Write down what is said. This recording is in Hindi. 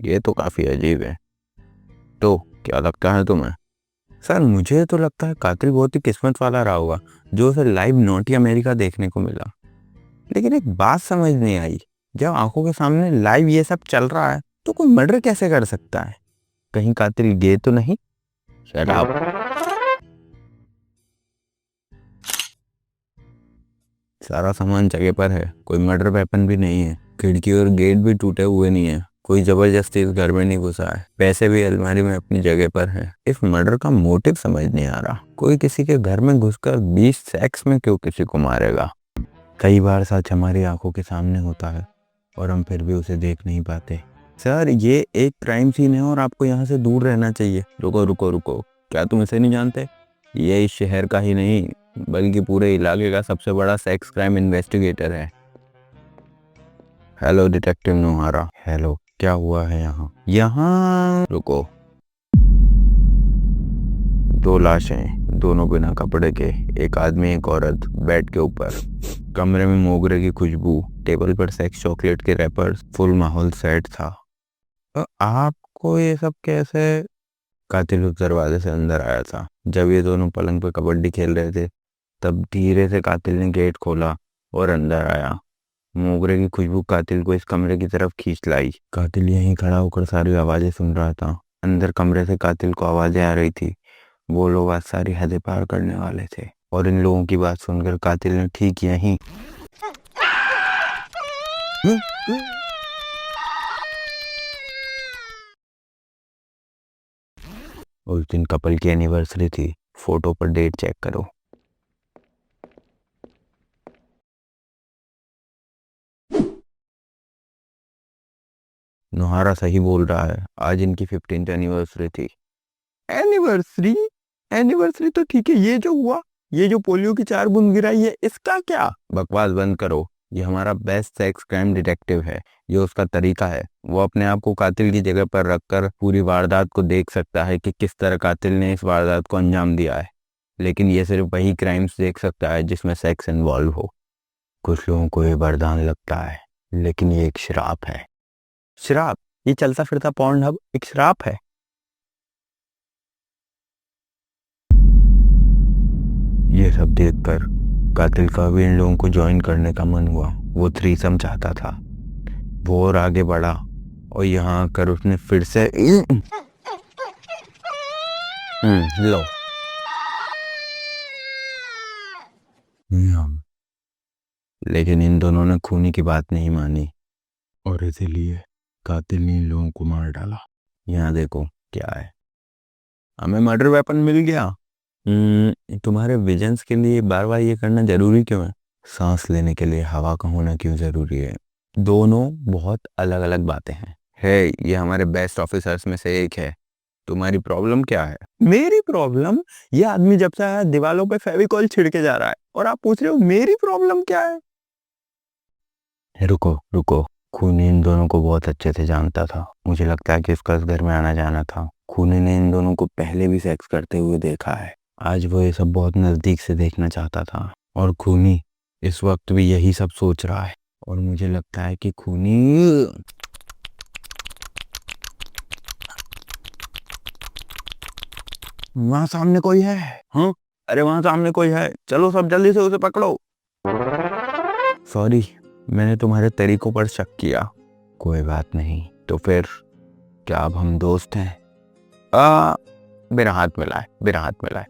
ये तो काफी अजीब है। तो क्या लगता है तुम्हें? सर मुझे तो लगता है कातिल बहुत ही किस्मत वाला रहा होगा जो उसे लाइव नॉटी अमेरिका देखने को मिला। लेकिन एक बात समझ नहीं आई, जब आंखों के सामने लाइव ये सब चल रहा है तो कोई मर्डर कैसे कर सकता है? कहीं कातिल गे तो नहीं? शराब। सारा सामान जगह पर है, कोई मर्डर वेपन भी नहीं है, खिड़की और गेट भी टूटे हुए नहीं है, कोई जबरदस्ती इस घर में नहीं घुसा है, पैसे भी अलमारी में अपनी जगह पर है। इस मर्डर का मोटिव समझ नहीं आ रहा। कोई किसी के घर में घुसकर 20 सेक्स में क्यों किसी को मारेगा? कई बार सच हमारी आंखों के सामने होता है और हम फिर भी उसे देख नहीं पाते। सर ये एक क्राइम सीन है और आपको यहाँ से दूर रहना चाहिए। रुको रुको रुको, क्या तुम इसे नहीं जानते? ये इस शहर का ही नहीं बल्कि पूरे इलाके का सबसे बड़ा सेक्स क्राइम इन्वेस्टिगेटर है। Hello detective नोहारा। हेलो, क्या हुआ है यहाँ? यहाँ रुको। 2 लाशें, दोनों बिना कपड़े के, एक आदमी एक औरत, बेड के ऊपर। कमरे में मोगरे की खुशबू, टेबल पर सेक्स चॉकलेट के रैपर्स, फुल माहौल सेट था। तो आपको ये सब कैसे? कातिल उस दरवाजे से अंदर आया था। जब ये दोनों पलंग पर कबड्डी खेल रहे थे तब धीरे से कातिल ने गेट खोला और अंदर आया। मोगरे की खुशबू कातिल को इस कमरे की तरफ खींच लाई। कातिल यहीं खड़ा होकर सारी आवाजें सुन रहा था। अंदर कमरे से कातिल को आवाजें आ रही थी। वो लोग आज सारी हदें पार करने वाले थे और इन लोगों की बात सुनकर कातिल ने ठीक यहीं उस दिन कपल की एनिवर्सरी थी। फोटो पर डेट चेक करो। नोहारा सही बोल रहा है, आज इनकी 15th एनिवर्सरी थी। एनिवर्सरी? एनिवर्सरी तो ठीक है, ये जो हुआ, ये जो पोलियो की 4 बूंद गिराई है, इसका क्या? बकवास बंद करो। ये हमारा बेस्ट सेक्स क्राइम डिटेक्टिव है। ये उसका तरीका है। वो अपने आप को कातिल की जगह पर रखकर पूरी वारदात को देख सकता है कि किस तरह कातिल ने इस वारदात को अंजाम दिया है। लेकिन ये सिर्फ वही क्राइम्स देख सकता है जिसमें सेक्स इन्वॉल्व हो। कुछ लोगों को ये वरदान लगता है, लेकिन ये एक श्राप है। श्राप? ये चलता फिरता पॉर्नहब एक श्राप है? ये सब देखकर कातिल का भी इन लोगों को ज्वाइन करने का मन हुआ। वो थ्रीसम चाहता था। वो और आगे बढ़ा और यहाँ आकर उसने फिर से लो। लेकिन इन दोनों ने खूनी की बात नहीं मानी और इसीलिए कातिल ने इन लोगों को मार डाला। यहाँ देखो क्या है। हमें मर्डर वेपन मिल गया। तुम्हारे विजन्स के लिए बार बार ये करना जरूरी क्यों है? सांस लेने के लिए हवा का होना क्यों जरूरी है? दोनों बहुत अलग अलग बातें हैं। ये हमारे बेस्ट ऑफिसर्स में से एक है। तुम्हारी प्रॉब्लम क्या है? मेरी प्रॉब्लम? ये आदमी जब से आया दीवालों पे फेविकॉल छिड़के जा रहा है और आप पूछ रहे हो मेरी प्रॉब्लम क्या है? रुको रुको, खूनी इन दोनों को बहुत अच्छे से जानता था। मुझे लगता है कि इसका इस घर में आना जाना था। खूनी ने इन दोनों को पहले भी सेक्स करते हुए देखा है। आज वो ये सब बहुत नजदीक से देखना चाहता था और खूनी इस वक्त भी यही सब सोच रहा है। और मुझे लगता है कि खूनी वहां सामने कोई है। हाँ, अरे वहां सामने कोई है, चलो सब जल्दी से उसे पकड़ो। सॉरी, मैंने तुम्हारे तरीकों पर शक किया। कोई बात नहीं। तो फिर क्या अब हम दोस्त हैं? मेरा हाथ मिलाए, मेरा हाथ मिलाए।